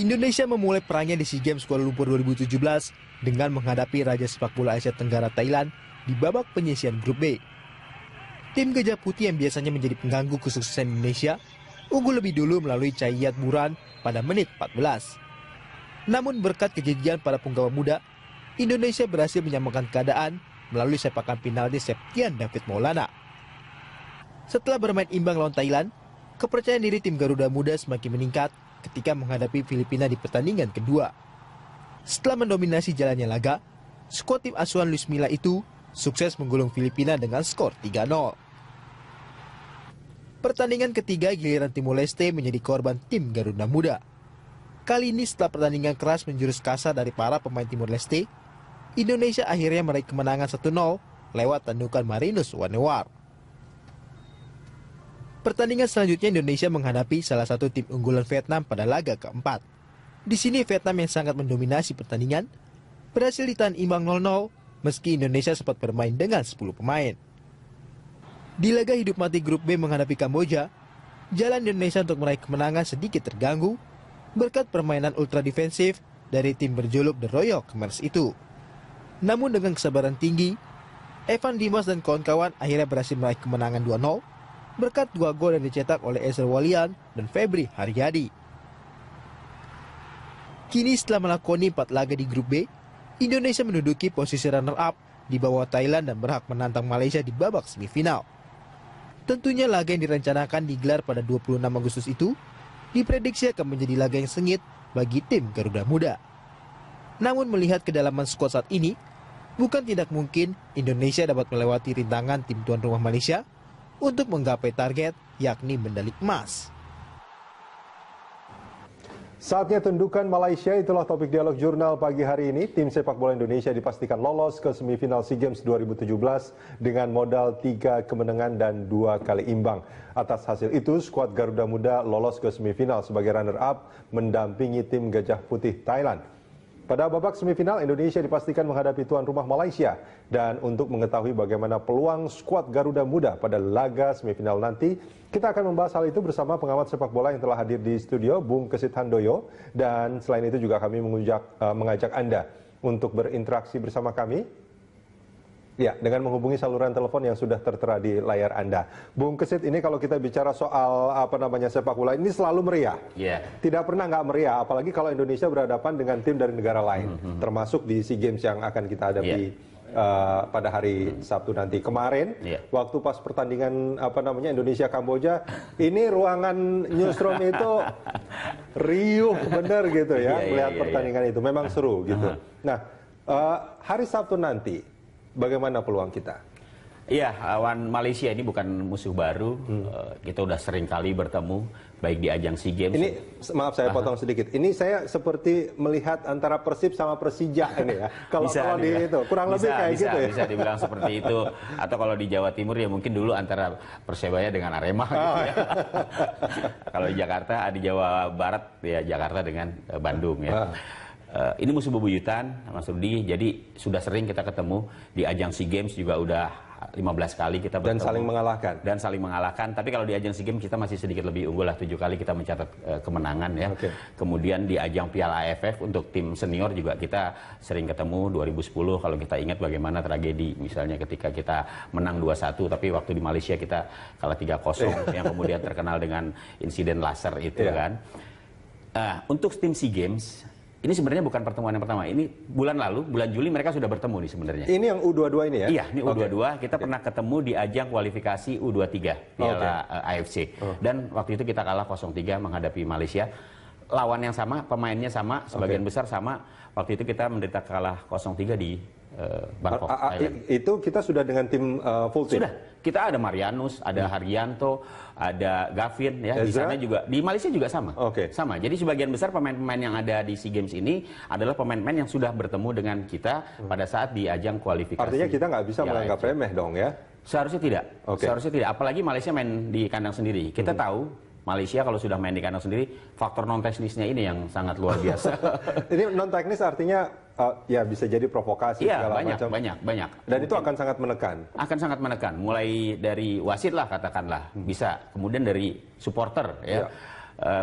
Indonesia memulai perangnya di SEA Games Kuala Lumpur 2017 dengan menghadapi Raja Sepak Bola Asia Tenggara Thailand di babak penyisihan grup B. Tim Gajah Putih yang biasanya menjadi pengganggu kesuksesan Indonesia unggul lebih dulu melalui Cahyat Buran pada menit 14. Namun berkat kegigihan para punggawa muda, Indonesia berhasil menyamakan keadaan melalui sepakan penalti Septian David Maulana. Setelah bermain imbang lawan Thailand, kepercayaan diri tim Garuda Muda semakin meningkat ketika menghadapi Filipina di pertandingan kedua. Setelah mendominasi jalannya laga, skuad tim asuhan Luis Milla itu sukses menggulung Filipina dengan skor 3-0. Pertandingan ketiga giliran Timor Leste menjadi korban tim Garuda Muda. Kali ini setelah pertandingan keras menjurus kasar dari para pemain Timor Leste, Indonesia akhirnya meraih kemenangan 1-0 lewat tandukan Marinus Wanewar. Pertandingan selanjutnya Indonesia menghadapi salah satu tim unggulan Vietnam pada laga keempat. Di sini Vietnam yang sangat mendominasi pertandingan berhasil ditahan imbang 0-0 meski Indonesia sempat bermain dengan 10 pemain. Di laga hidup mati grup B menghadapi Kamboja, jalan Indonesia untuk meraih kemenangan sedikit terganggu berkat permainan ultra defensif dari tim berjuluk The Royal Commerce itu. Namun dengan kesabaran tinggi, Evan Dimas dan kawan-kawan akhirnya berhasil meraih kemenangan 2-0 berkat 2 gol yang dicetak oleh Ezer Walian dan Febri Haryadi. Kini setelah melakoni 4 laga di grup B, Indonesia menduduki posisi runner-up di bawah Thailand dan berhak menantang Malaysia di babak semifinal. Tentunya laga yang direncanakan digelar pada 26 Agustus itu diprediksi akan menjadi laga yang sengit bagi tim Garuda Muda. Namun melihat kedalaman skuad saat ini, bukan tidak mungkin Indonesia dapat melewati rintangan tim tuan rumah Malaysia untuk menggapai target yakni medali emas. Saatnya tundukan Malaysia, itulah topik dialog jurnal pagi hari ini. Tim sepak bola Indonesia dipastikan lolos ke semifinal SEA Games 2017 dengan modal 3 kemenangan dan 2 kali imbang. Atas hasil itu, skuad Garuda Muda lolos ke semifinal sebagai runner-up mendampingi tim Gajah Putih Thailand. Pada babak semifinal, Indonesia dipastikan menghadapi tuan rumah Malaysia. Dan untuk mengetahui bagaimana peluang skuad Garuda Muda pada laga semifinal nanti, kita akan membahas hal itu bersama pengamat sepak bola yang telah hadir di studio, Bung Kesit Handoyo. Dan selain itu juga kami mengajak Anda untuk berinteraksi bersama kami. Ya, dengan menghubungi saluran telepon yang sudah tertera di layar Anda. Bung Kesit, ini kalau kita bicara soal sepak bola ini selalu meriah. Tidak pernah nggak meriah, apalagi kalau Indonesia berhadapan dengan tim dari negara lain, termasuk di SEA Games yang akan kita hadapi pada hari Sabtu nanti. Kemarin, waktu pas pertandingan Indonesia Kamboja, ini ruangan newsroom itu riuh bener gitu ya, melihat pertandingan itu. Memang seru gitu. Nah, hari Sabtu nanti, bagaimana peluang kita? Iya, lawan Malaysia ini bukan musuh baru. Kita udah sering kali bertemu, baik di ajang SEA Games. Ini, maaf saya potong sedikit. Ini saya seperti melihat antara Persib sama Persija ini ya. Kalau di itu, kurang lebih kayak gitu ya. Bisa dibilang seperti itu. Atau kalau di Jawa Timur ya mungkin dulu antara Persebaya dengan Arema gitu ya. Kalau di Jakarta, di Jawa Barat ya Jakarta dengan Bandung ya. Ini musuh bebuyutan, Mas Rudi. Jadi sudah sering kita ketemu di ajang SEA Games juga udah 15 kali kita bertemu. Dan saling mengalahkan. Tapi kalau di ajang SEA Games kita masih sedikit lebih unggul lah. 7 kali kita mencatat kemenangan ya. Kemudian di ajang Piala AFF untuk tim senior juga kita sering ketemu. 2010 kalau kita ingat bagaimana tragedi. Misalnya ketika kita menang 2-1 tapi waktu di Malaysia kita kalah 3-0 yang kemudian terkenal dengan insiden laser itu kan. Untuk tim SEA Games, ini sebenarnya bukan pertemuan yang pertama. Ini bulan lalu, bulan Juli mereka sudah bertemu nih sebenarnya. Ini yang U22 ini ya? Iya, ini U22. Kita pernah ketemu di ajang kualifikasi U23 Piala AFC. Dan waktu itu kita kalah 0-3 menghadapi Malaysia. Lawan yang sama, pemainnya sama, sebagian besar sama. Waktu itu kita menderita kalah 0-3 di Bangkok, Thailand. Itu kita sudah dengan tim full team? Sudah. Kita ada Marianus, ada Haryanto, ada Gavin ya. Di sana juga, di Malaysia juga sama. Sama. Jadi sebagian besar pemain-pemain yang ada di SEA Games ini adalah pemain-pemain yang sudah bertemu dengan kita pada saat di ajang kualifikasi. Artinya kita nggak bisa menganggap remeh dong ya? Seharusnya tidak. Seharusnya tidak. Apalagi Malaysia main di kandang sendiri. Kita tahu Malaysia kalau sudah main di kandang sendiri, faktor non teknisnya ini yang sangat luar biasa. Ini non teknis artinya ya bisa jadi provokasi segala macam. Banyak. Dan itu akan sangat menekan. Akan sangat menekan. Mulai dari wasit lah katakanlah, bisa. Kemudian dari supporter ya.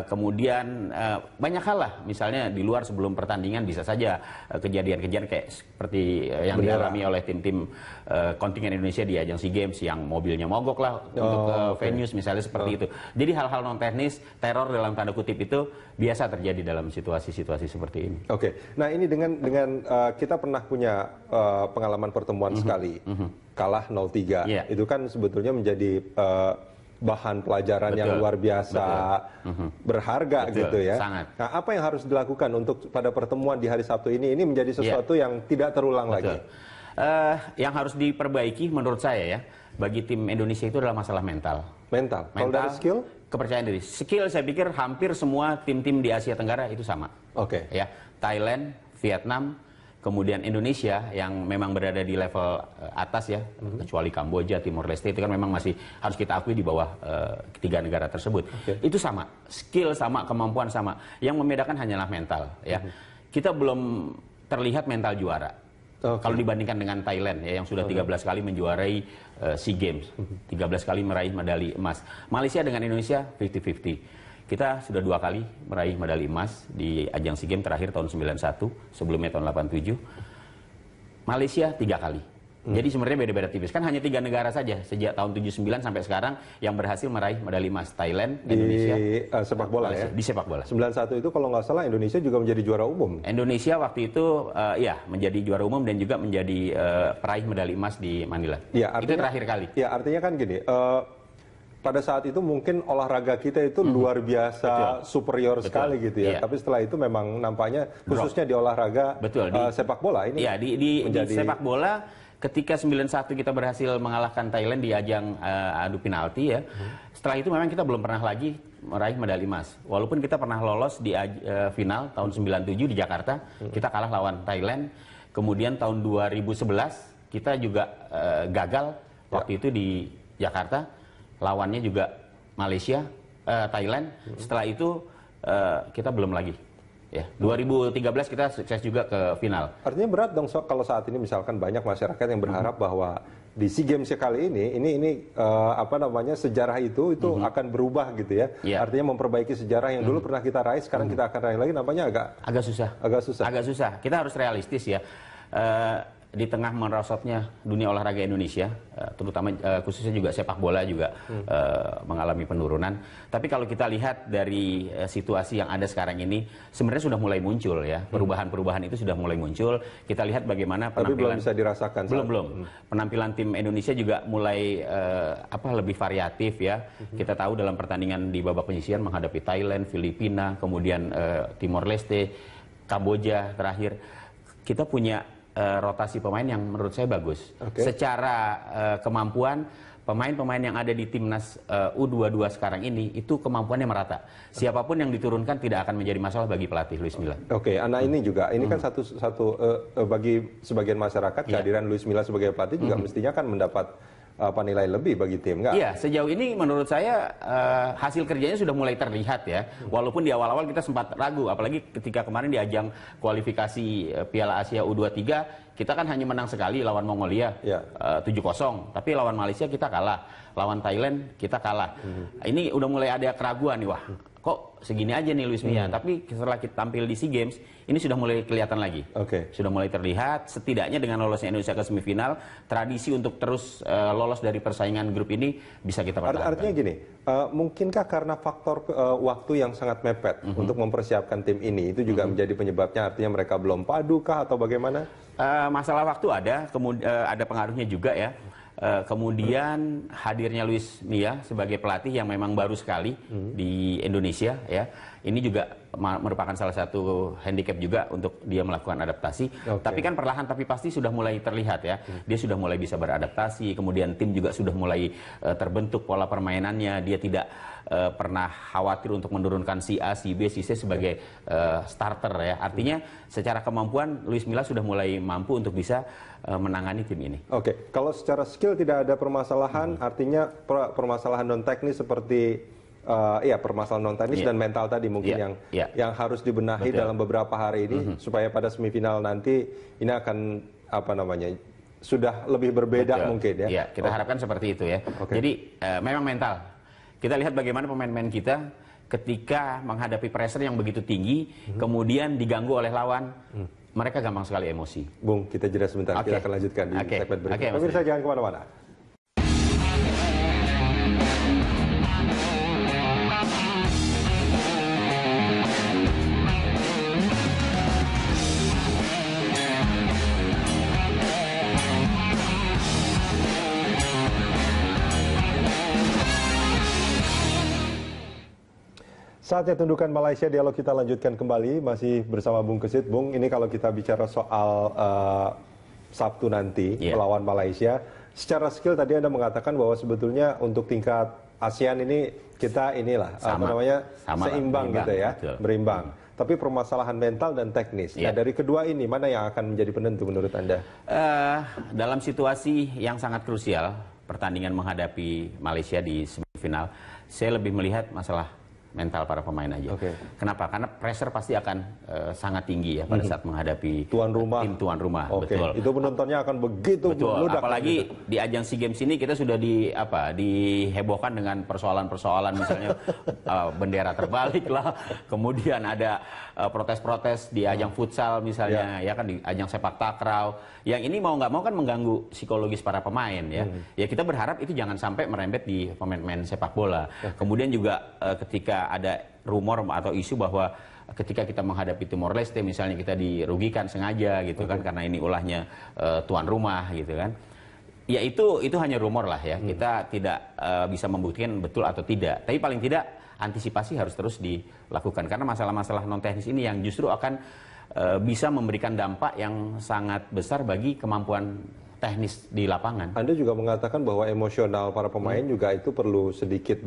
Kemudian banyak hal lah, misalnya di luar sebelum pertandingan bisa saja kejadian-kejadian kayak seperti yang dialami oleh tim-tim kontingen Indonesia di ajang SEA Games yang mobilnya mogok lah untuk venues misalnya seperti itu. Jadi hal-hal non teknis, teror dalam tanda kutip itu biasa terjadi dalam situasi-situasi seperti ini. Oke, nah ini dengan kita pernah punya pengalaman pertemuan sekali, kalah 0-3, itu kan sebetulnya menjadi bahan pelajaran yang luar biasa, berharga gitu ya. Sangat. Nah, apa yang harus dilakukan untuk pada pertemuan di hari Sabtu ini menjadi sesuatu yang tidak terulang lagi? Yang harus diperbaiki menurut saya ya, bagi tim Indonesia itu adalah masalah mental. Mental. Kalau dari skill? Kepercayaan diri. Skill saya pikir hampir semua tim-tim di Asia Tenggara itu sama. Oke. Ya, Thailand, Vietnam, kemudian Indonesia yang memang berada di level atas ya, kecuali Kamboja, Timor Leste itu kan memang masih harus kita akui di bawah ketiga negara tersebut. Itu sama, skill sama, kemampuan sama. Yang membedakan hanyalah mental ya. Kita belum terlihat mental juara. Kalau dibandingkan dengan Thailand ya yang sudah 13 kali menjuarai SEA Games, 13 kali meraih medali emas. Malaysia dengan Indonesia 50-50. Kita sudah 2 kali meraih medali emas di ajang SEA Games terakhir tahun 91, sebelumnya tahun 87. Malaysia 3 kali. Jadi sebenarnya beda-beda tipis. Kan hanya 3 negara saja sejak tahun 79 sampai sekarang yang berhasil meraih medali emas. Thailand, Indonesia. Di sepak bola ya? Di sepak bola. 91 itu kalau nggak salah Indonesia juga menjadi juara umum. Indonesia waktu itu ya menjadi juara umum dan juga menjadi peraih medali emas di Manila. Ya, artinya, itu terakhir kali. Ya artinya kan gini, pada saat itu mungkin olahraga kita itu luar biasa superior sekali gitu ya. Tapi setelah itu memang nampaknya khususnya di olahraga sepak bola ini. Iya, di sepak bola ketika 91 kita berhasil mengalahkan Thailand di ajang adu penalti ya. Setelah itu memang kita belum pernah lagi meraih medali emas. Walaupun kita pernah lolos di final tahun 97 di Jakarta, kita kalah lawan Thailand. Kemudian tahun 2011 kita juga gagal waktu itu di Jakarta. Lawannya juga Malaysia, Thailand. Setelah itu kita belum lagi. Ya, 2013 kita sukses juga ke final. Artinya berat dong kalau saat ini misalkan banyak masyarakat yang berharap bahwa di SEA Games kali ini apa namanya sejarah itu akan berubah gitu ya. Artinya memperbaiki sejarah yang dulu pernah kita raih, sekarang kita akan raih lagi, nampaknya agak susah. Agak susah. Kita harus realistis ya. Di tengah merosotnya dunia olahraga Indonesia, terutama khususnya juga sepak bola juga mengalami penurunan. Tapi kalau kita lihat dari situasi yang ada sekarang ini, sebenarnya sudah mulai muncul ya, perubahan-perubahan itu sudah mulai muncul. Kita lihat bagaimana penampilan. Tapi belum bisa dirasakan. Belum. Penampilan tim Indonesia juga mulai lebih variatif ya. Kita tahu dalam pertandingan di babak penyisihan menghadapi Thailand, Filipina, kemudian Timor Leste, Kamboja terakhir. Kita punya rotasi pemain yang menurut saya bagus. Secara kemampuan, pemain-pemain yang ada di timnas U22 sekarang ini itu kemampuannya merata. Siapapun yang diturunkan tidak akan menjadi masalah bagi pelatih Luis Milla. Ini juga ini kan satu bagi sebagian masyarakat kehadiran Luis Milla sebagai pelatih juga mestinya kan mendapat nilai lebih bagi tim, enggak? Iya, sejauh ini menurut saya hasil kerjanya sudah mulai terlihat ya. Walaupun di awal-awal kita sempat ragu, apalagi ketika kemarin di ajang kualifikasi Piala Asia U23, kita kan hanya menang sekali lawan Mongolia 7-0, tapi lawan Malaysia kita kalah, lawan Thailand kita kalah. Ini udah mulai ada keraguan nih, wah kok segini aja nih Luis Milla. Tapi setelah kita tampil di SEA Games, ini sudah mulai kelihatan lagi. Sudah mulai terlihat, setidaknya dengan lolosnya Indonesia ke semifinal, tradisi untuk terus lolos dari persaingan grup ini bisa kita pertahankan. Artinya gini, mungkinkah karena faktor waktu yang sangat mepet untuk mempersiapkan tim ini, itu juga menjadi penyebabnya, artinya mereka belum padu kah atau bagaimana? Masalah waktu ada, kemudian ada pengaruhnya juga ya. Kemudian hadirnya Luis Milla sebagai pelatih yang memang baru sekali di Indonesia ya, ini juga merupakan salah satu handicap juga untuk dia melakukan adaptasi. Tapi kan perlahan tapi pasti sudah mulai terlihat ya, dia sudah mulai bisa beradaptasi, kemudian tim juga sudah mulai terbentuk pola permainannya, dia tidak pernah khawatir untuk menurunkan si A, si B, si C sebagai starter ya. Artinya secara kemampuan Luis Milla sudah mulai mampu untuk bisa menangani tim ini. Kalau secara skill tidak ada permasalahan, artinya permasalahan non teknis seperti permasalahan non teknis dan mental tadi mungkin yang harus dibenahi dalam beberapa hari ini supaya pada semifinal nanti ini akan sudah lebih berbeda mungkin ya. Iya, kita harapkan seperti itu ya. Jadi memang mental. Kita lihat bagaimana pemain-pemain kita ketika menghadapi pressure yang begitu tinggi, kemudian diganggu oleh lawan, mereka gampang sekali emosi. Bung, kita jeda sebentar. Kita akan lanjutkan di segmen berikutnya. Pemirsa jangan kemana-mana. Saatnya tundukan Malaysia, dialog kita lanjutkan kembali, masih bersama Bung Kesit. Bung, ini kalau kita bicara soal Sabtu nanti melawan Malaysia, secara skill tadi Anda mengatakan bahwa sebetulnya untuk tingkat ASEAN ini kita seimbang gitu ya, berimbang. Tapi permasalahan mental dan teknis. Nah, dari kedua ini mana yang akan menjadi penentu menurut Anda? Dalam situasi yang sangat krusial, pertandingan menghadapi Malaysia di semifinal, saya lebih melihat masalah mental para pemain aja. Kenapa? Karena pressure pasti akan sangat tinggi ya pada saat menghadapi tim tuan rumah. Betul. Itu penontonnya akan begitu meludak. Apalagi di ajang SEA Games ini kita sudah dihebohkan dengan persoalan-persoalan misalnya bendera terbalik lah, kemudian ada protes-protes di ajang futsal misalnya, ya kan, di ajang sepak takraw. Yang ini mau nggak mau kan mengganggu psikologis para pemain ya. Ya kita berharap itu jangan sampai merembet di pemain-pemain sepak bola. Kemudian juga ketika ada rumor atau isu bahwa ketika kita menghadapi Timor Leste misalnya kita dirugikan sengaja gitu kan, karena ini ulahnya tuan rumah gitu kan. Ya itu hanya rumor lah ya. Kita tidak bisa membuktikan betul atau tidak. Tapi paling tidak antisipasi harus terus dilakukan, karena masalah-masalah non teknis ini yang justru akan bisa memberikan dampak yang sangat besar bagi kemampuan teknis di lapangan. Anda juga mengatakan bahwa emosional para pemain juga itu perlu sedikit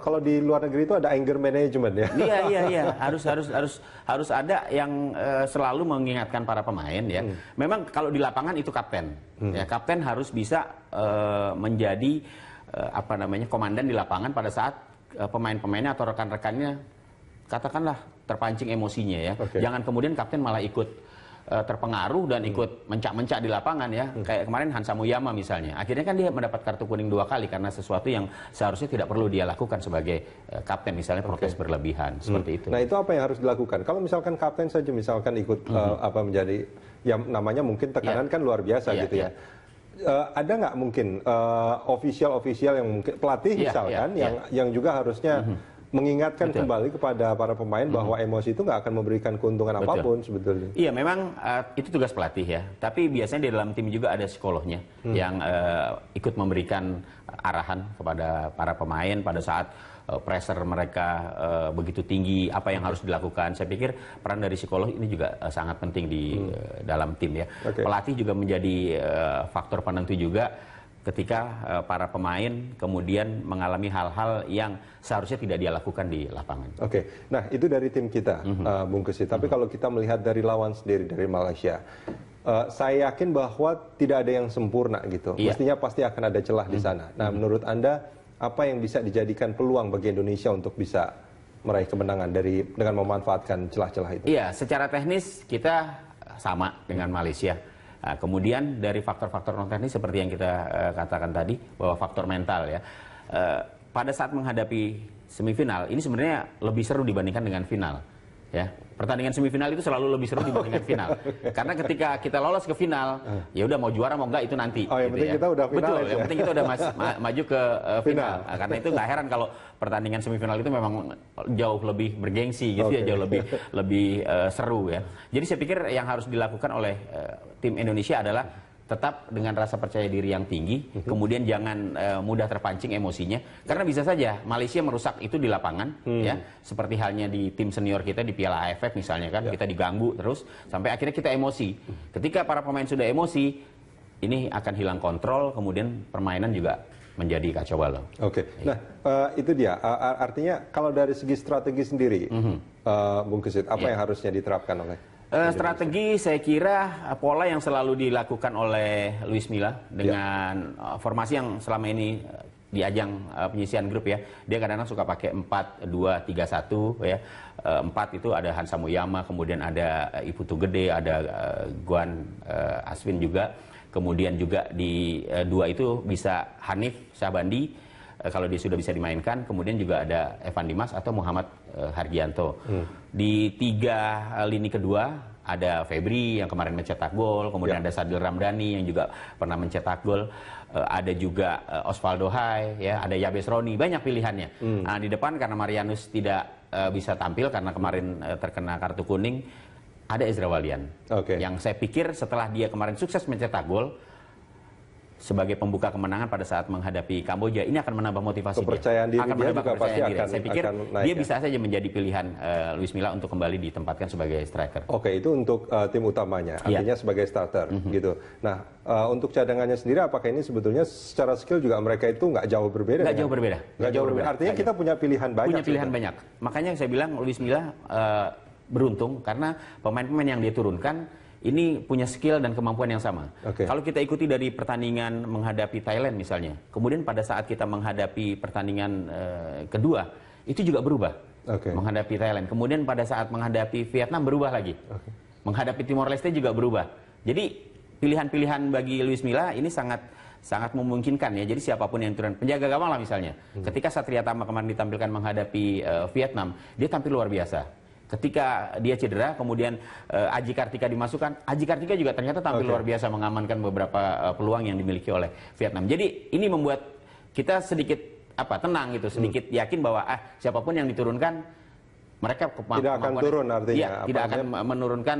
kalau di luar negeri itu ada anger management ya. Iya. Harus ada yang selalu mengingatkan para pemain ya. Memang kalau di lapangan itu kapten. Ya, kapten harus bisa menjadi komandan di lapangan pada saat pemain-pemainnya atau rekan-rekannya katakanlah terpancing emosinya ya. Jangan kemudian kapten malah ikut terpengaruh dan ikut mencak-mencak di lapangan ya. Kayak kemarin Hansa Muyama misalnya. Akhirnya kan dia mendapat kartu kuning 2 kali karena sesuatu yang seharusnya tidak perlu dia lakukan sebagai kapten, misalnya protes berlebihan seperti itu. Nah, itu apa yang harus dilakukan? Kalau misalkan kapten saja misalkan ikut menjadi yang namanya mungkin tekanan kan luar biasa gitu ya. Ada nggak mungkin official yang mungkin pelatih misalkan yang juga harusnya mengingatkan kembali kepada para pemain bahwa emosi itu nggak akan memberikan keuntungan apapun sebetulnya. Iya, memang itu tugas pelatih ya. Tapi biasanya di dalam tim juga ada psikolognya yang ikut memberikan arahan kepada para pemain pada saat pressure mereka begitu tinggi, apa yang harus dilakukan. Saya pikir peran dari psikolog ini juga sangat penting di dalam tim ya. Pelatih juga menjadi faktor penentu juga ketika para pemain kemudian mengalami hal-hal yang seharusnya tidak dia lakukan di lapangan. Nah itu dari tim kita, Bung Kesit. Tapi kalau kita melihat dari lawan sendiri, dari Malaysia, saya yakin bahwa tidak ada yang sempurna gitu. Mestinya pasti akan ada celah di sana. Nah, menurut Anda, apa yang bisa dijadikan peluang bagi Indonesia untuk bisa meraih kemenangan dengan memanfaatkan celah-celah itu? Iya, secara teknis kita sama dengan Malaysia. Nah, kemudian dari faktor-faktor non teknis seperti yang kita katakan tadi, bahwa faktor mental ya, pada saat menghadapi semifinal ini sebenarnya lebih seru dibandingkan dengan final ya. Pertandingan semifinal itu selalu lebih seru dibandingkan final, karena ketika kita lolos ke final ya udah mau juara mau enggak itu nanti yang penting kita udah final. Betul, yang penting kita udah maju ke final. Nah, karena itu nggak heran kalau pertandingan semifinal itu memang jauh lebih bergengsi gitu ya, jauh lebih seru ya. Jadi saya pikir yang harus dilakukan oleh tim Indonesia adalah tetap dengan rasa percaya diri yang tinggi, kemudian jangan mudah terpancing emosinya, karena bisa saja Malaysia merusak itu di lapangan ya, seperti halnya di tim senior kita di Piala AFF misalnya kan, kita diganggu terus sampai akhirnya kita emosi. Ketika para pemain sudah emosi, ini akan hilang kontrol, kemudian permainan juga menjadi kacau balau. Nah itu dia, artinya kalau dari segi strategi sendiri, Bung Kesit, apa yang harusnya diterapkan oleh strategi? Saya kira pola yang selalu dilakukan oleh Luis Milla dengan formasi yang selama ini di ajang penyisian grup ya. Dia kadang-kadang suka pakai 4-2-3-1 ya. 4 itu ada Hansa Muyama, kemudian ada Iputu Gede, ada Guan Aswin juga. Kemudian juga di 2 itu bisa Hanif Syahbandi. kalau dia sudah bisa dimainkan. Kemudian juga ada Evan Dimas atau Muhammad Hargianto. Di 3 lini kedua ada Febri yang kemarin mencetak gol, kemudian ada Sadil Ramdhani yang juga pernah mencetak gol, ada juga Osvaldo Hai, ya, ada Yabes Roni, banyak pilihannya. Nah, di depan karena Marianus tidak bisa tampil karena kemarin terkena kartu kuning, ada Ezra Walian. Yang saya pikir setelah dia kemarin sukses mencetak gol sebagai pembuka kemenangan pada saat menghadapi Kamboja, ini akan menambah motivasi kepercayaan dia. Diri dia juga pasti akan, saya pikir akan naik, dia bisa saja menjadi pilihan Luis Milla untuk kembali ditempatkan sebagai striker. Itu untuk tim utamanya, artinya sebagai starter gitu. Nah, untuk cadangannya sendiri, apakah ini sebetulnya secara skill juga mereka itu nggak jauh berbeda? Nggak jauh berbeda. Artinya kita punya pilihan banyak. Punya pilihan banyak. Makanya saya bilang Luis Milla beruntung karena pemain-pemain yang dia turunkan ini punya skill dan kemampuan yang sama. Kalau kita ikuti dari pertandingan menghadapi Thailand misalnya, kemudian pada saat kita menghadapi pertandingan kedua, itu juga berubah. Menghadapi Thailand. Kemudian pada saat menghadapi Vietnam berubah lagi. Menghadapi Timor Leste juga berubah. Jadi pilihan-pilihan bagi Luis Milla ini sangat memungkinkan ya. Jadi siapapun yang turun, penjaga gawang lah misalnya. Ketika Satria Tama kemarin ditampilkan menghadapi Vietnam, dia tampil luar biasa. Ketika dia cedera, kemudian Aji Kartika dimasukkan, Aji Kartika juga ternyata tampil luar biasa mengamankan beberapa peluang yang dimiliki oleh Vietnam. Jadi ini membuat kita sedikit tenang gitu, sedikit yakin bahwa siapapun yang diturunkan mereka tidak akan turun artinya. Iya, tidak akan menurunkan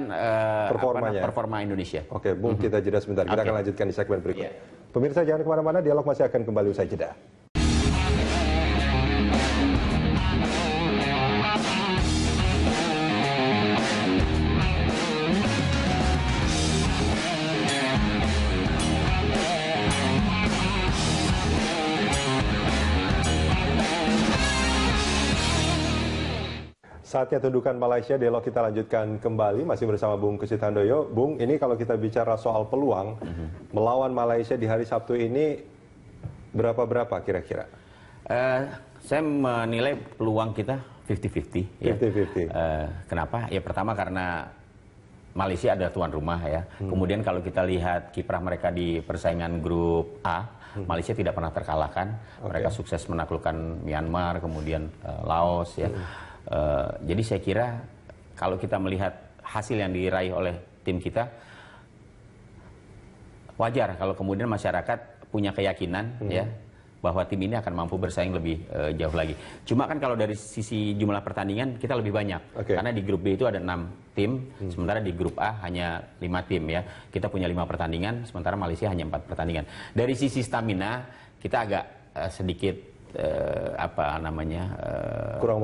performa Indonesia. Bung, kita jeda sebentar. Kita akan lanjutkan di segmen berikut. Pemirsa jangan kemana-mana, dialog masih akan kembali usai jeda. Saatnya tundukan Malaysia, dialog kita lanjutkan kembali, masih bersama Bung Kesit Handoyo. Bung, ini kalau kita bicara soal peluang, melawan Malaysia di hari Sabtu ini, berapa-berapa kira-kira? Saya menilai peluang kita 50-50. 50-50. Kenapa? Ya pertama karena Malaysia adalah tuan rumah ya. Kemudian kalau kita lihat kiprah mereka di persaingan grup A, Malaysia tidak pernah terkalahkan. Mereka sukses menaklukkan Myanmar, kemudian Laos ya. Jadi saya kira kalau kita melihat hasil yang diraih oleh tim kita, wajar kalau kemudian masyarakat punya keyakinan ya bahwa tim ini akan mampu bersaing lebih jauh lagi. Cuma kan kalau dari sisi jumlah pertandingan kita lebih banyak, karena di grup B itu ada 6 tim, sementara di grup A hanya 5 tim ya. Kita punya 5 pertandingan, sementara Malaysia hanya 4 pertandingan. Dari sisi stamina kita agak sedikit kurang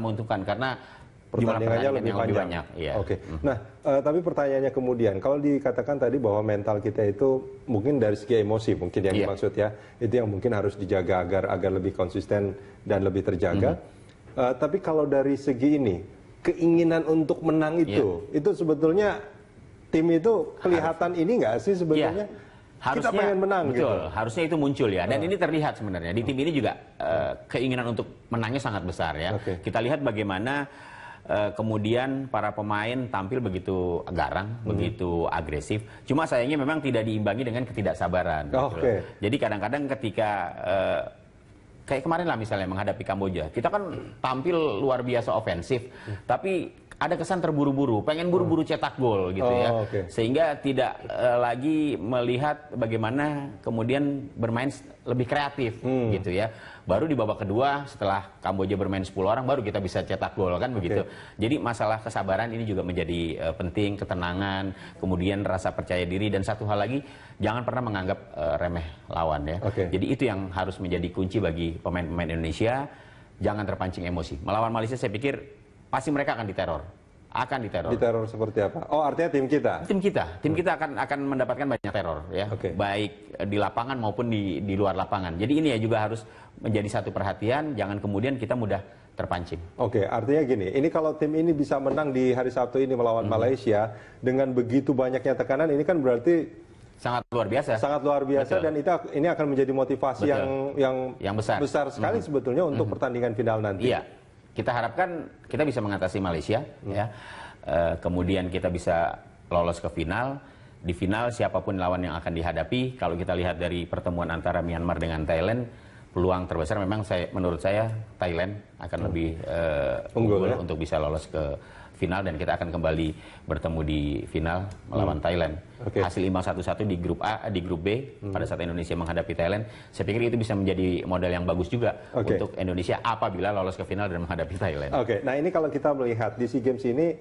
menguntungkan karena pertandingannya lebih banyak. Iya. Nah, tapi pertanyaannya kemudian, kalau dikatakan tadi bahwa mental kita itu mungkin dari segi emosi mungkin yang dimaksud ya, itu yang mungkin harus dijaga agar lebih konsisten dan lebih terjaga. Tapi kalau dari segi ini, keinginan untuk menang itu sebetulnya tim itu kelihatan ini nggak sih sebetulnya? Harusnya, kita pengen menang betul, gitu. Harusnya itu muncul ya. Dan ini terlihat sebenarnya. Di tim ini juga keinginan untuk menangnya sangat besar ya. Kita lihat bagaimana kemudian para pemain tampil begitu garang, begitu agresif. Cuma sayangnya memang tidak diimbangi dengan ketidaksabaran. Gitu. Jadi kadang-kadang ketika kayak kemarin lah misalnya menghadapi Kamboja, kita kan tampil luar biasa ofensif, tapi ada kesan terburu-buru, pengen buru-buru cetak gol gitu ya, sehingga tidak lagi melihat bagaimana kemudian bermain lebih kreatif gitu ya. Baru di babak kedua setelah Kamboja bermain 10 orang baru kita bisa cetak gol kan begitu. Jadi masalah kesabaran ini juga menjadi penting, ketenangan, kemudian rasa percaya diri, dan satu hal lagi jangan pernah menganggap remeh lawan ya. Jadi itu yang harus menjadi kunci bagi pemain-pemain Indonesia, jangan terpancing emosi. Melawan Malaysia saya pikir pasti mereka akan diteror. Diteror seperti apa? Oh, artinya tim kita? Tim kita akan mendapatkan banyak teror ya. Baik di lapangan maupun di luar lapangan. Jadi ini ya juga harus menjadi satu perhatian, jangan kemudian kita mudah terpancing. Artinya gini, ini kalau tim ini bisa menang di hari Sabtu ini melawan Malaysia dengan begitu banyaknya tekanan, ini kan berarti sangat luar biasa. Sangat luar biasa. Betul. Dan ini akan menjadi motivasi yang besar sekali sebetulnya untuk pertandingan final nanti. Iya. Kita harapkan kita bisa mengatasi Malaysia, ya. Kemudian kita bisa lolos ke final. Di final siapapun lawan yang akan dihadapi, kalau kita lihat dari pertemuan antara Myanmar dengan Thailand, peluang terbesar memang menurut saya Thailand akan lebih unggul ya? untuk bisa lolos ke final, dan kita akan kembali bertemu di final melawan Thailand. Hasil imbang 1-1 di grup A, di grup B pada saat Indonesia menghadapi Thailand, saya pikir itu bisa menjadi modal yang bagus juga untuk Indonesia apabila lolos ke final dan menghadapi Thailand. Nah ini kalau kita melihat di SEA Games ini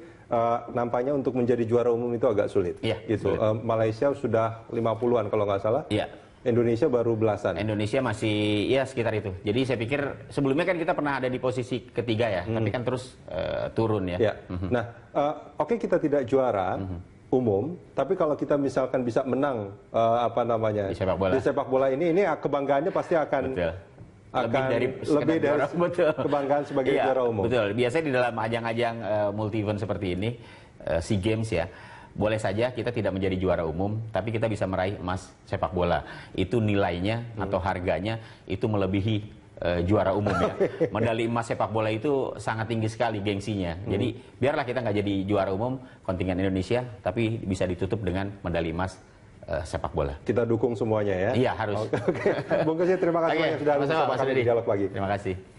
nampaknya untuk menjadi juara umum itu agak sulit. Iya, gitu. Malaysia sudah 50-an kalau nggak salah. Iya. Indonesia baru belasan. Indonesia masih ya sekitar itu. Jadi saya pikir sebelumnya kan kita pernah ada di posisi ketiga ya, tapi kan terus turun ya. Nah, oke kita tidak juara umum, tapi kalau kita misalkan bisa menang di sepak bola, ini kebanggaannya pasti akan lebih dari kebanggaan sebagai juara umum. Betul. Biasanya di dalam ajang-ajang multi event seperti ini, SEA Games ya, boleh saja kita tidak menjadi juara umum, tapi kita bisa meraih emas sepak bola. Itu nilainya atau harganya itu melebihi juara umum ya. Medali emas sepak bola itu sangat tinggi sekali gengsinya. Jadi biarlah kita nggak jadi juara umum kontingen Indonesia, tapi bisa ditutup dengan medali emas sepak bola. Kita dukung semuanya ya. Iya harus. Oke. Bung Kesit, terima kasih banyak sudah bersama kami di Dialog Pagi. Terima kasih.